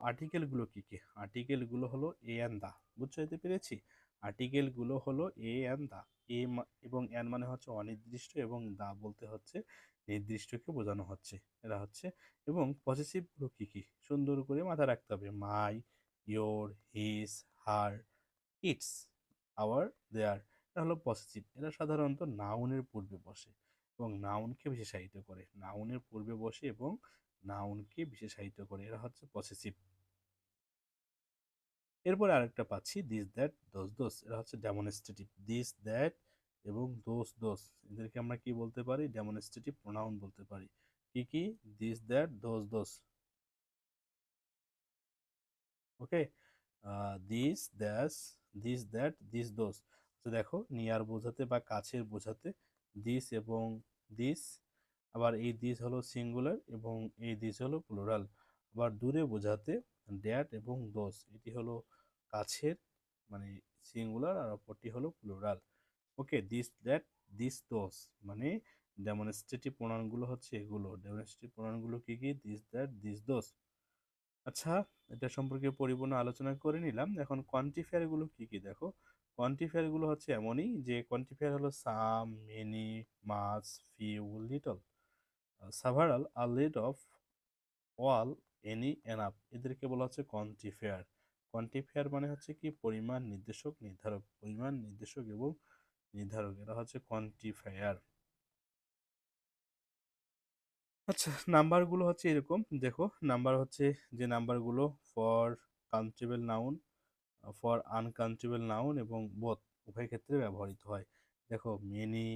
আর্টিকেলগুলো কি কি? আর্টিকেলগুলো হলো এ অ্যান্ড দা, বুঝতে পেরেছি? আর্টিকেলগুলো হলো এ অ্যান্ড দা। এবং অ্যান মানে হচ্ছে অনির্দিষ্ট, এবং দা বলতে হচ্ছে নির্দিষ্টকে বোঝানো হচ্ছে। এরা হচ্ছে, এবং পসেসিভগুলো কি কি সুন্দর করে মাথায় রাখতে হবে। My, your, his, her, its, our, their, এটা হলো পসেসিভ। এরা সাধারণত নাউনের পূর্বে বসে এবং নাউনকে বিশেষায়িত করে। নাউনের পূর্বে বসে এবং নাউনকে বিশেষায়িত করে, এরা হচ্ছে পসেসিভ। এরপরে আরেকটা পাচ্ছি দিস দ্যাট দোস দোস, এরা হচ্ছে ডেমনস্ট্রেটিভ। দিস দ্যাট এবং দোস দোস, এদেরকে আমরা কি বলতে পারি? ডেমনস্ট্রেটিভ প্রোনাউন বলতে পারি। কি কি? This that those those. Okay, this that's, this that, this দোস। তো দেখো, নিয়ার বোঝাতে বা কাছের বোঝাতে দিস এবং দিস, আবার এই দিস হলো সিঙ্গুলার এবং এই দিস হলো প্লুরাল। আবার দূরে বোঝাতে দ্যাট এবং দোস, এটি হলো কাছের মানে সিঙ্গুলার, আর অপরটি হলো plural. Okay, this that this দোস মানে ডেমনস্ট্রেটিভ প্রোনাউনগুলো হচ্ছে এগুলো। ডেমনস্ট্রেটিভ প্রোনাউনগুলো কি কি? দিস দ্যাট দিস দোস। আচ্ছা, এটা সম্পর্কে পরিপূর্ণ আলোচনা করে নিলাম। এখন কোয়ান্টিফায়ার গুলো কি কি দেখো। কোয়ান্টিফায়ার গুলো হচ্ছে এমনই যে কোয়ান্টিফায়ার হলো some, many, much, few, little, several, a lot of, all, any, enough, এদেরকে বলা হচ্ছে কোয়ান্টিফায়ার। কোয়ান্টিফায়ার মানে হচ্ছে কি? পরিমাণ নির্দেশক, নির্ধারক। পরিমাণ নির্দেশক এবং নির্ধারক, এরা হচ্ছে কোয়ান্টিফায়ার। আচ্ছা, নাম্বারগুলো হচ্ছে এরকম দেখো। নাম্বার হচ্ছে যে নাম্বারগুলো for countable noun, for uncountable noun এবং বোথ উভয় ক্ষেত্রে ব্যবহৃত হয়। দেখো, many,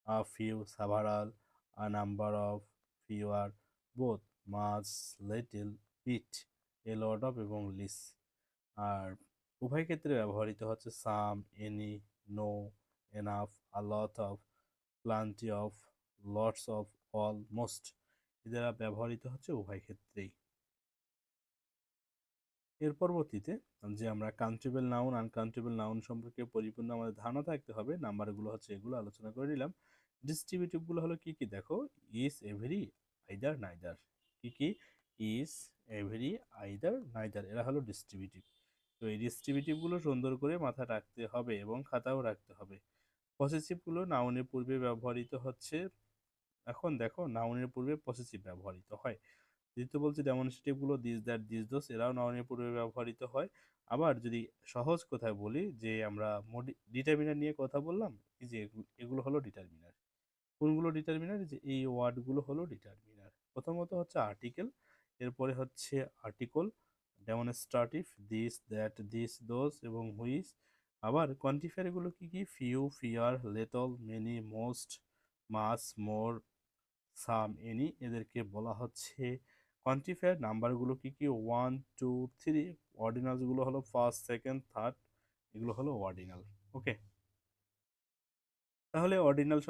a few, several, a number of, fewer, both, much, little, bit, a lot of এবং লিস। আর উভয় ক্ষেত্রে ব্যবহৃত হচ্ছে some, any, no, enough, a lot of, plenty of, lots of, all, most, এদের ব্যবহৃত হচ্ছে উভয় ক্ষেত্রেই। এর পরবর্তীতে যে আমরা কাউন্টেবল নাউন, আনকাউন্টেবল নাউন সম্পর্কে পরিপূর্ণ আমাদের ধারণা থাকতে হবে। নাম্বারগুলো হচ্ছে এগুলো আলোচনা করে নিলাম। ডিস্ট্রিবিউটিভগুলো হলো কি কি দেখো। Is, every, either, neither. কি কি? ইজ, এভরি, আইদার, নাইদার, এরা হলো ডিস্ট্রিবিউটিভ। তো এই ডিস্ট্রিবিউটিভগুলো সুন্দর করে মাথায় রাখতে হবে এবং খাতাও রাখতে হবে। পসেসিভগুলো নাউনের পূর্বে ব্যবহৃত হচ্ছে। এখন দেখো, নাউনের পূর্বে পসেসিভ ব্যবহৃত হয়। যেহেতু বলছি ডেমনস্ট্রেটিভ গুলো দিস দ্যাট দিস দোস, এরাও নাউনের পূর্বে ব্যবহৃত হয়। আবার যদি সহজ কথায় বলি, যে আমরা ডিটারমিনার নিয়ে কথা বললাম, এই যে এগুলো হলো ডিটারমিনার। কোনগুলো ডিটারমিনার? যে এই ওয়ার্ডগুলো হলো ডিটারমিনার। প্রথমত হচ্ছে আর্টিকেল, এরপরে হচ্ছে article, demonstrative this that this those এবং হুইচ। আবার কোয়ান্টিফায়ার গুলো কি কি? Few, fewer, little, many, most, much, more, some, any, এদেরকে বলা হচ্ছে কোয়ান্টিফায়ার। নাম্বারগুলো কি কি? 1, 2, 3। অর্ডিনালস গুলো হলো ফার্স্ট, সেকেন্ড, থার্ড, এগুলো হলো অর্ডিনাল। ওকে, তাহলে অর্ডিনাল